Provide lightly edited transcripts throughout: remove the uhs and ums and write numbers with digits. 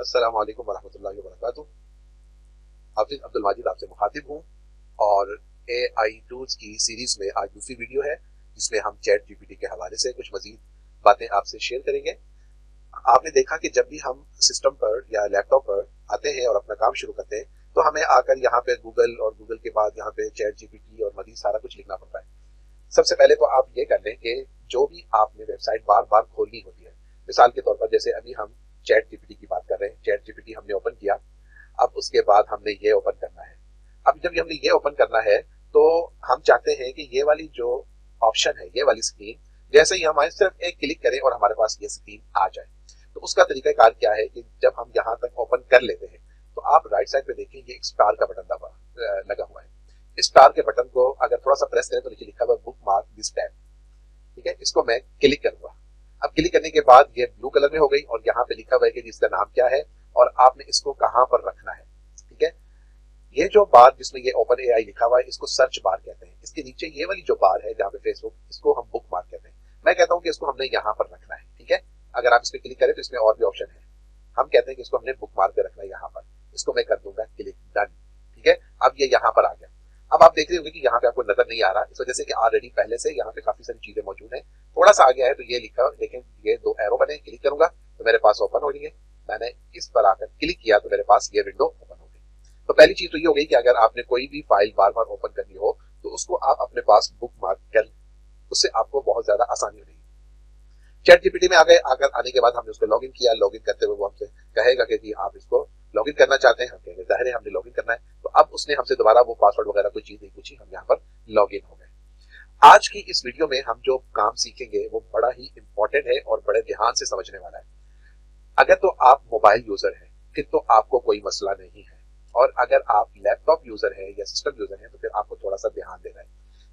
अस्सलाम वालेकुम वरहमतुल्लाहि वबरकातुहू। हाफिज अब्दुल माजिद आपसे मुखातिब हूँ और एआई टूल्स की सीरीज में आज दूसरी वीडियो है जिसमें हम चैट जीपीटी के हवाले से कुछ मजीद बातें आपसे शेयर करेंगे। आपने देखा कि जब भी हम सिस्टम पर या लैपटॉप पर आते हैं और अपना काम शुरू करते हैं तो हमें आकर यहाँ पे गूगल और गूगल के बाद यहाँ पे चैट जीपीटी और मजीद सारा कुछ लिखना पड़ता है। सबसे पहले तो आप ये कर लें कि जो भी आपने वेबसाइट बार बार खोलनी होती है, मिसाल के तौर पर जैसे अभी हम चैट जीपीटी की बात कर रहे हैं, चैट जीपीटी हमने ओपन किया, अब उसके बाद हमने ये ओपन करना है। अब जब हमने ये ओपन करना है तो हम चाहते हैं कि ये वाली जो ऑप्शन है, ये वाली स्क्रीन, जैसे ही हम सिर्फ एक क्लिक करें और हमारे पास ये स्क्रीन आ जाए। तो उसका तरीकाकार क्या है कि जब हम यहाँ तक ओपन कर लेते हैं तो आप राइट साइड पे देखें ये एक स्टार का बटन लगा हुआ है। इस स्टार के बटन को अगर थोड़ा सा प्रेस करें तो नीचे लिखा हुआ बुक मार्क दिस टैब, ठीक है। इसको मैं क्लिक करूंगा। अब क्लिक करने के बाद ये ब्लू कलर में हो गई और यहाँ पे लिखा हुआ है कि इसका नाम क्या है और आपने इसको कहाँ पर रखना है, ठीक है। ये जो बार जिसमें ये ओपन एआई लिखा हुआ है इसको सर्च बार कहते हैं। इसके नीचे ये वाली जो बार है जहाँ पे फेसबुक, इसको हम बुक मार्क कहते हैं। मैं कहता हूँ कि इसको हमने यहाँ पर रखना है, ठीक है। अगर आप इस पर क्लिक करें तो इसमें और भी ऑप्शन है, हम कहते हैं कि इसको हमने बुक मार्क पे रखना है यहाँ पर। इसको मैं कर दूंगा क्लिक, डन, ठीक है। अब ये यहाँ पर आ गया। अब आप देख रहे होंगे कि यहाँ पे आपको नजर नहीं आ रहा, इस वजह से कि ऑलरेडी पहले से यहाँ पे काफी सारी चीजें मौजूद हैं। थोड़ा सा आ गया है तो ये लिखा, लेकिन ये दो एरो बने, क्लिक करूंगा तो मेरे पास ओपन हो रही है। मैंने इस पर आकर क्लिक किया तो मेरे पास ये विंडो ओपन हो गई। तो पहली चीज तो ये हो गई कि अगर आपने कोई भी फाइल बार बार ओपन करनी हो तो उसको आप अपने पास बुक मार्क कर, उससे आपको बहुत ज्यादा आसानी हो रही है। चैट जीपीटी में आकर आने के बाद हमने उसको लॉगिन किया। लॉगिन करते हुए वो हमसे कहेगा कि जी आप इसको लॉगिन करना चाहते हैं, हम कहेंगे जाहिर है हमने लॉगिन करना है। तो अब उसने हमसे दोबारा वो पासवर्ड वगैरह कोई चीज नहीं पूछी, हम यहाँ पर लॉगिन हो गए। आज की इस वीडियो में हम जो काम सीखेंगे वो बड़ा ही इंपॉर्टेंट है और बड़े ध्यान से समझने वाला है। अगर तो आप मोबाइल यूजर हैं फिर तो आपको कोई मसला नहीं है, और अगर आप लैपटॉप यूजर है या सिस्टम यूजर है तो फिर आपको थोड़ा सा ध्यान देना है।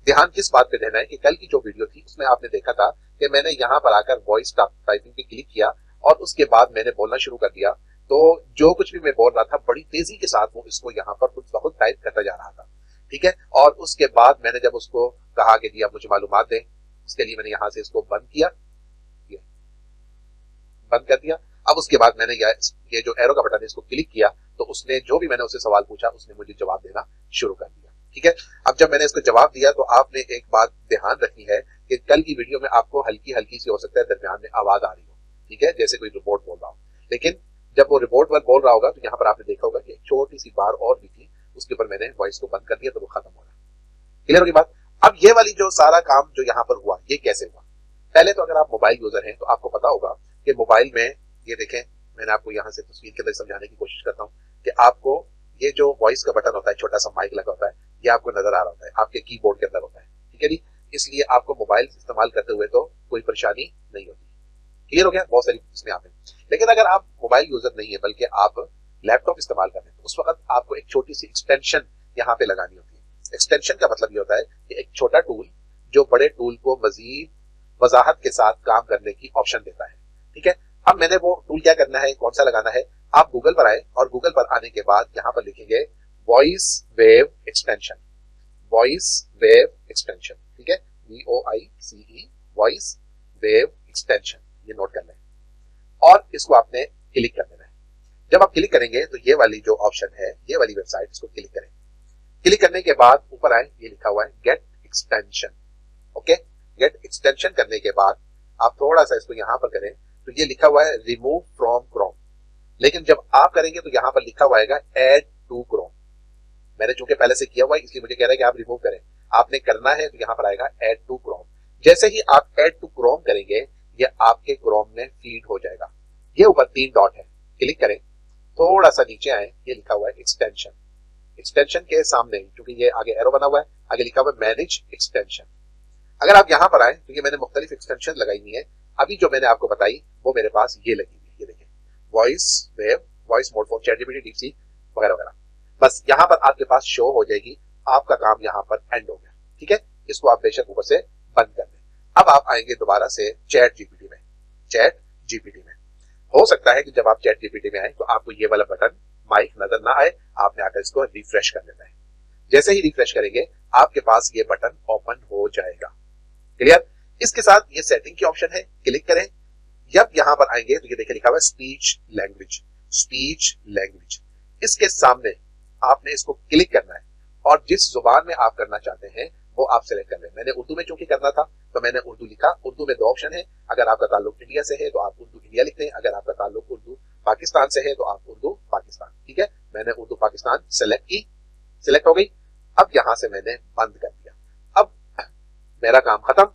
ध्यान किस बात पे देना है कि कल की जो वीडियो थी उसमें आपने देखा था कि मैंने यहाँ पर आकर वॉइस टाइपिंग पे क्लिक किया और उसके बाद मैंने बोलना शुरू कर दिया। तो जो कुछ भी मैं बोल रहा था बड़ी तेजी के साथ वो इसको यहाँ पर खुद ब खुद टाइप करता जा रहा था, ठीक है। और उसके बाद मैंने जब उसको कहा कि जी आप मुझे मालूमात दें, उसके लिए मैंने यहाँ से इसको बंद किया, ये बंद कर दिया। अब उसके बाद मैंने ये जो एरो का बटन है इसको क्लिक किया तो उसने जो भी मैंने उससे सवाल पूछा उसने मुझे जवाब देना शुरू कर दिया, ठीक है। अब जब मैंने इसको जवाब दिया तो आपने एक बात ध्यान रखनी है कि कल की वीडियो में आपको हल्की हल्की सी हो सकता है दरमियान में आवाज आ रही हो, ठीक है, जैसे कोई रिपोर्ट बोल रहा हो। लेकिन जब वो रिपोर्ट पर बोल रहा होगा तो यहाँ पर आपने देखा होगा कि एक छोटी सी बार और भी थी, उसके ऊपर मैंने वॉइस को बंद कर दिया तो वो खत्म हो गया। क्लियर होगी बात। अब ये वाली जो सारा काम जो यहाँ पर हुआ ये कैसे हुआ। पहले तो अगर आप मोबाइल यूजर हैं तो आपको पता होगा कि मोबाइल में ये देखें, मैंने आपको यहाँ से तस्वीर के अंदर समझाने की कोशिश करता हूँ कि आपको ये जो वॉइस का बटन होता है, छोटा सा माइक लगा होता है, ये आपको नजर आ रहा होता है, आपके कीबोर्ड के अंदर होता है, ठीक है जी। इसलिए आपको मोबाइल इस्तेमाल करते हुए तो कोई परेशानी नहीं होती। क्लियर हो गया। बहुत सारी इसमें आप हैं। लेकिन अगर आप मोबाइल यूजर नहीं है बल्कि आप लैपटॉप इस्तेमाल कर रहे हैं तो उस वक्त आपको एक छोटी सी एक्सटेंशन यहाँ पे लगानी होती है। एक्सटेंशन का मतलब ये होता है कि एक छोटा टूल जो बड़े टूल को मजीद वजाहत के साथ काम करने की ऑप्शन देता है, ठीक है। अब मैंने वो टूल क्या करना है, कौन सा लगाना है, आप गूगल पर आए और गूगल पर आने के बाद यहाँ पर लिखेंगे voice wave extension, voice wave extension, ठीक है, VOICE, वॉइस वेव एक्सटेंशन, ये नोट कर लें और इसको आपने क्लिक कर देना है। जब आप क्लिक करेंगे तो ये वाली जो ऑप्शन है, ये वाली वेबसाइट, इसको क्लिक करें। क्लिक करने के बाद ऊपर आए, ये लिखा हुआ है get extension, okay. Get extension करने के बाद आप थोड़ा सा इसको यहाँ पर करें तो ये लिखा हुआ है रिमूव फ्रॉम क्रोम, लेकिन जब आप करेंगे तो यहाँ पर लिखा हुआ है एड टू क्रोम। मैंने चूंकि पहले से किया हुआ है इसलिए मुझे कह रहा है कि आप रिमूव करें। आपने करना है तो यहाँ पर आएगा एड टू क्रोम। जैसे ही आप एड टू क्रोम करेंगे ये आपके क्रोम में फीड हो जाएगा। ये ऊपर 3 डॉट है, क्लिक करें, थोड़ा सा नीचे आए, ये लिखा हुआ है एक्सटेंशन। एक्सटेंशन के सामने क्योंकि ये आगे एरो बना हुआ है, आगे लिखा हुआ है मैनेज एक्सटेंशन। अगर आप यहाँ पर आए तो ये मैंने मुख्तलिफ एक्सटेंशन लगाई हुई है। अभी जो मैंने आपको बताई वो मेरे पास ये लगी हुई है, ये देखें, voice wave, voice mode for chat GPT, DeepSeek वगैरह वगैरह। बस यहाँ पर आपके पास शो हो जाएगी, आपका काम यहाँ पर एंड हो गया, ठीक है। इसको आप बेशक ऊपर से बंद कर दें। अब आप आएंगे दोबारा से चैट जीपीटी में। चैट जीपीटी में हो सकता है कि जब आप चैट जीपीटी में आए तो आपको ये वाला बटन माइक नजर ना आए, आपने आकर इसको रिफ्रेश कर देना है। जैसे ही रिफ्रेश करेंगे आपके पास ये बटन ओपन हो जाएगा। क्लियर। इसके साथ ये सेटिंग की ऑप्शन है, क्लिक करें। जब यहां पर आएंगे तो ये देखिए लिखा हुआ है स्पीच लैंग्वेज, स्पीच लैंग्वेज। इसके सामने आपने इसको क्लिक करना है और जिस जुबान में आप करना चाहते हैं वो आप सेलेक्ट कर लें। मैंने उर्दू में चूंकि करना था तो मैंने उर्दू लिखा। उर्दू में 2 ऑप्शन है, अगर आपका ताल्लुक इंडिया से है तो आप उर्दू इंडिया लिखते हैं, अगर आपका ताल्लुक उर्दू पाकिस्तान से है तो आप उर्दू पाकिस्तान। ठीक है, मैंने उर्दू पाकिस्तान सेलेक्ट की, सिलेक्ट हो गई। अब यहां से मैंने बंद कर दिया। अब मेरा काम खत्म।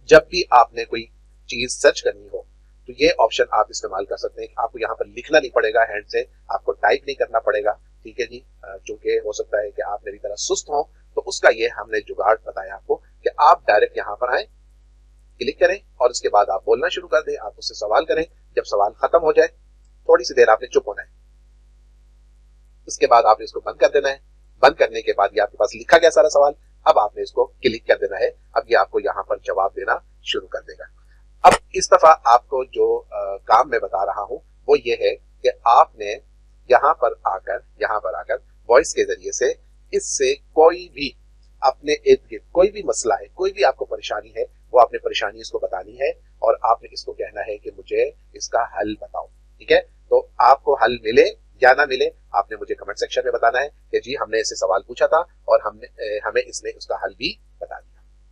जब भी आपने कोई चीज सर्च करनी हो तो ये ऑप्शन आप इस्तेमाल कर सकते हैं। आपको यहाँ पर लिखना नहीं पड़ेगा हैंड से, आपको टाइप नहीं करना पड़ेगा। ठीक है जी, चूंकि हो सकता है कि आप मेरी तरह सुस्त हो तो उसका ये हमने जुगाड़ बताया आपको कि आप डायरेक्ट यहाँ पर आए, क्लिक करें और उसके बाद आप बोलना शुरू कर दें। आप उससे सवाल करें, जब सवाल खत्म हो जाए थोड़ी सी देर आपने चुप होना है, उसके बाद आपने इसको बंद कर देना है। बंद करने के बाद ये आपके पास लिखा गया सारा सवाल, अब आपने इसको क्लिक कर देना है। अब ये आपको यहाँ पर जवाब देना शुरू कर देगा। अब इस दफा आपको जो काम मैं बता रहा हूं वो ये है कि आपने यहाँ पर आकर वॉइस के जरिए से इससे कोई भी अपने इर्द गिर्द कोई भी मसला है, कोई भी आपको परेशानी है, वो आपने परेशानी इसको बतानी है और आपने इसको कहना है कि मुझे इसका हल बताओ। ठीक है, तो आपको हल मिले या ना मिले आपने मुझे कमेंट सेक्शन में बताना है कि जी हमने इससे सवाल पूछा था और हमें इसने उसका हल भी बता दिया।